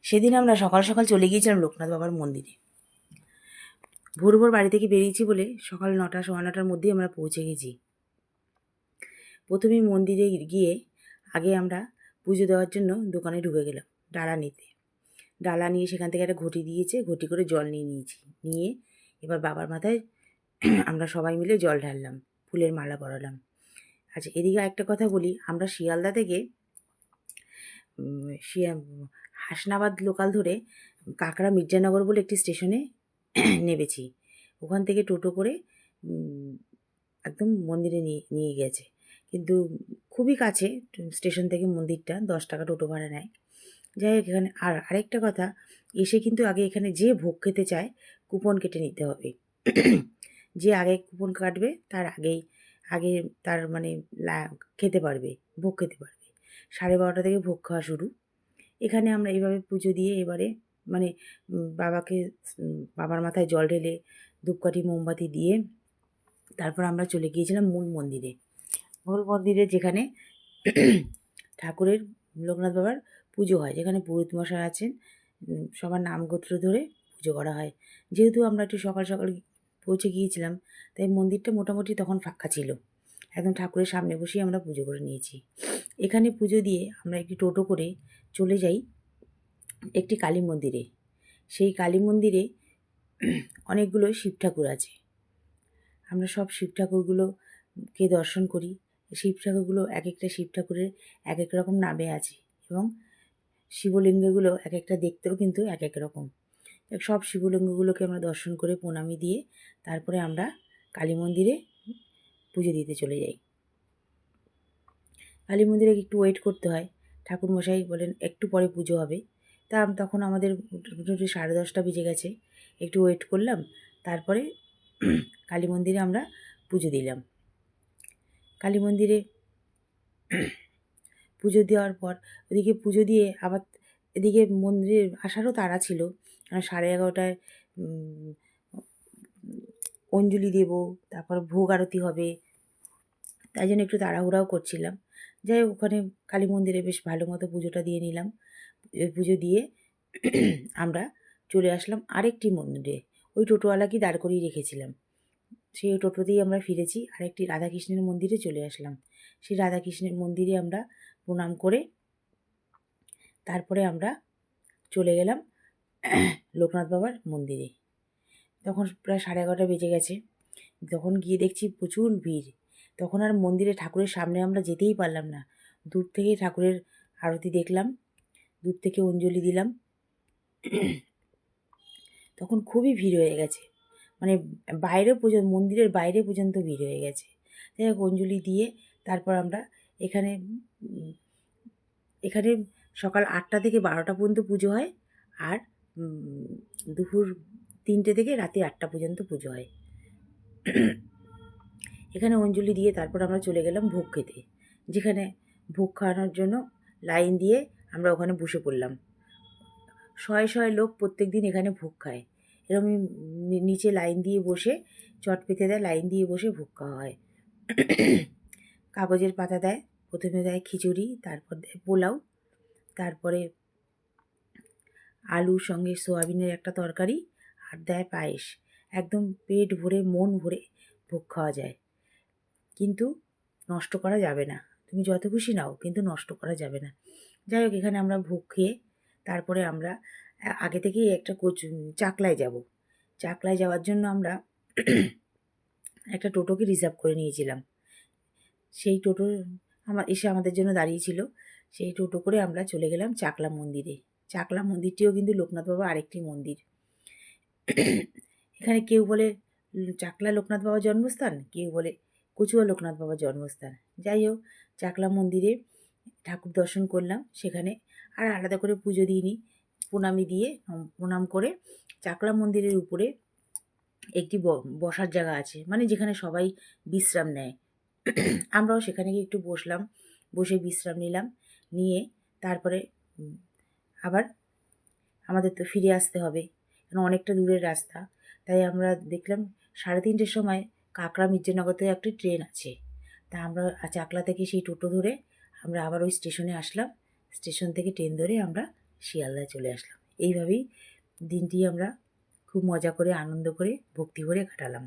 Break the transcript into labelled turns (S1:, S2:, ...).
S1: সেদিন আমরা সকাল সকাল চলে গিয়েছিলাম লোকনাথ বাবার মন্দিরে। ভোর ভোর বাড়ি থেকে বেরিয়েছি বলে সকাল 9টা, 9:15টার মধ্যেই আমরা পৌঁছে গেছি। প্রথমেই মন্দিরে গিয়ে আগে আমরা পুজো দেওয়ার জন্য দোকানে ঢুকে গেলাম ডালা নিতে। ডালা নিয়ে সেখান থেকে একটা ঘটি দিয়েছে, ঘটি করে জল নিয়ে নিয়েছি। নিয়ে এবার বাবার মাথায় আমরা সবাই মিলে জল ঢাললাম, ফুলের মালা পরালাম। আচ্ছা, এদিকে একটা কথা বলি, আমরা শিয়ালদা থেকে হাসনাবাদ লোকাল ধরে কাকড়া মির্জানগর বলে একটি স্টেশনে নেমেছি। ওখান থেকে টোটো করে একদম মন্দিরে নিয়ে গেছে, কিন্তু খুবই কাছে স্টেশন থেকে মন্দিরটা, 10 টাকা টোটো ভাড়া নেয়। যাই হোক, এখানে আরেকটা কথা, এসে কিন্তু আগে এখানে যে ভোগ খেতে চায় কুপন কেটে নিতে হবে। যে আগে কুপন কাটবে তার আগে তার মানে খেতে পারবে, ভোগ খেতে পারবে। 12:30 থেকে ভোগ খাওয়া শুরু। এখানে আমরা এইভাবে পুজো দিয়ে এবারে মানে বাবার মাথায় জল ঢেলে ধূপকাঠি মোমবাতি দিয়ে তারপর আমরা চলে গিয়েছিলাম মূল মন্দিরে, যেখানে ঠাকুরের লোকনাথ বাবার পুজো হয়, যেখানে পুরোহিত মশাই আছেন, সবার নাম গোত্র ধরে পুজো করা হয়। যেহেতু আমরা একটু সকাল সকাল পৌঁছে গিয়েছিলাম, তাই মন্দিরটা মোটামুটি তখন ফাঁকা ছিল। একদম ঠাকুরের সামনে বসেই আমরা পুজো করে নিয়েছি। এখানে পুজো দিয়ে আমরা একটি টোটো করে চলে যাই একটি কালী মন্দিরে। সেই কালী মন্দিরে অনেকগুলো শিব ঠাকুর আছে। আমরা সব শিব ঠাকুরগুলোকে দর্শন করি। শিব ঠাকুরগুলো এক একটা শিব ঠাকুরের এক এক রকম নামে আছে, এবং শিবলিঙ্গগুলো এক একটা দেখতেও কিন্তু এক এক রকম। সব শিবলিঙ্গগুলোকে আমরা দর্শন করে প্রণামী দিয়ে তারপরে আমরা কালী মন্দিরে পুজো দিতে চলে যাই। কালী মন্দিরে একটু ওয়েট করতে হয়, ঠাকুরমশাই বলেন একটু পরে পুজো হবে। তখন আমাদের মোটামুটি 10:30 বেজে গেছে। একটু ওয়েট করলাম, তারপরে কালী মন্দিরে আমরা পুজো দিলাম। কালী মন্দিরে পুজো দেওয়ার পর ওদিকে পুজো দিয়ে আবার এদিকে মন্দিরে আসারও তাড়া ছিল। 11:30টায় অঞ্জলি দেব, তারপর ভোগ আরতি হবে, তাই জন্য একটু তাড়াহুড়াও করছিলাম। যাই হোক, ওখানে কালী মন্দিরে বেশ ভালো মতো পুজোটা দিয়ে নিলাম। পুজো দিয়ে আমরা চলে আসলাম আরেকটি মন্দিরে। ওই টোটোওয়ালাকেই দাঁড় করিয়ে রেখেছিলাম, সেই টোটোতেই আমরা ফিরেছি। আরেকটি রাধাকৃষ্ণের মন্দিরে চলে আসলাম। সেই রাধাকৃষ্ণের মন্দিরে আমরা প্রণাম করে তারপরে আমরা চলে গেলাম লোকনাথ বাবার মন্দিরে। তখন প্রায় 11:30 বেজে গেছে। তখন গিয়ে দেখছি প্রচুর ভিড়। তখন আর মন্দিরে ঠাকুরের সামনে আমরা যেতেই পারলাম না। দূর থেকেই ঠাকুরের আরতি দেখলাম, দূর থেকে অঞ্জলি দিলাম। তখন খুবই ভিড় হয়ে গেছে, মানে মন্দিরের বাইরে পর্যন্ত ভিড় হয়ে গেছে। যাই হোক, অঞ্জলি দিয়ে তারপর আমরা এখানে সকাল 8টা থেকে 12টা পর্যন্ত পুজো হয়, আর দুপুর 3টে থেকে রাতে 8টা পর্যন্ত পুজো হয়। এখানে অঞ্জলি দিয়ে তারপর আমরা চলে গেলাম ভোগ খেতে, যেখানে ভোগ খাওয়ানোর জন্য লাইন দিয়ে আমরা ওখানে বসে পড়লাম। শয়ে শয়ে লোক প্রত্যেক দিন এখানে ভোগ খায়। এরকম নিচে লাইন দিয়ে বসে চট পেতে দেয়, লাইন দিয়ে বসে ভোগ খাওয়া হয়। কাগজের পাতা দেয়, প্রথমে দেয় খিচুড়ি, তারপর দেয় পোলাও, তারপরে আলুর সঙ্গে সোয়াবিনের একটা তরকারি, আর দেয় পায়েস। একদম পেট ভরে মন ভরে ভোগ খাওয়া যায়, কিন্তু নষ্ট করা যাবে না। তুমি যত খুশি নাও, কিন্তু নষ্ট করা যাবে না। যাই হোক, এখানে আমরা ভোগ খেয়ে তারপরে আমরা আগে থেকেই একটা চাকলায় যাব। চাকলায় যাওয়ার জন্য আমরা একটা টোটোকে রিজার্ভ করে নিয়েছিলাম। সেই টোটো এসে আমাদের জন্য দাঁড়িয়েছিল। সেই টোটো করে আমরা চলে গেলাম চাকলা মন্দিরে। চাকলা মন্দিরটিও কিন্তু লোকনাথ বাবার আরেকটি মন্দির। এখানে কেউ বলে চাকলা লোকনাথ বাবার জন্মস্থান, কেউ বলে কচুয়া লোকনাথ বাবার জন্মস্থান। যাই হোক, চাকলা মন্দিরে ঠাকুর দর্শন করলাম। সেখানে আর আলাদা করে পুজো দিইনি, প্রণামী দিয়ে প্রণাম করে চাকলা মন্দিরের উপরে একটি বসার জায়গা আছে, মানে যেখানে সবাই বিশ্রাম নেয়। আমরাও সেখানে গিয়ে একটু বসলাম, বসে বিশ্রাম নিলাম। নিয়ে তারপরে আবার আমাদের তো ফিরে আসতে হবে, কারণ অনেকটা দূরের রাস্তা। তাই আমরা দেখলাম 3:30টের সময় কাকড়া মির্জানগর থেকে একটি ট্রেন আছে। তা আমরা চাকলা থেকে সেই টোটো ধরে আমরা আবার ওই স্টেশনে আসলাম। স্টেশন থেকে ট্রেন ধরে আমরা শিয়ালদায় চলে আসলাম। এইভাবেই দিনটি আমরা খুব মজা করে আনন্দ করে ভক্তি করে কাটালাম।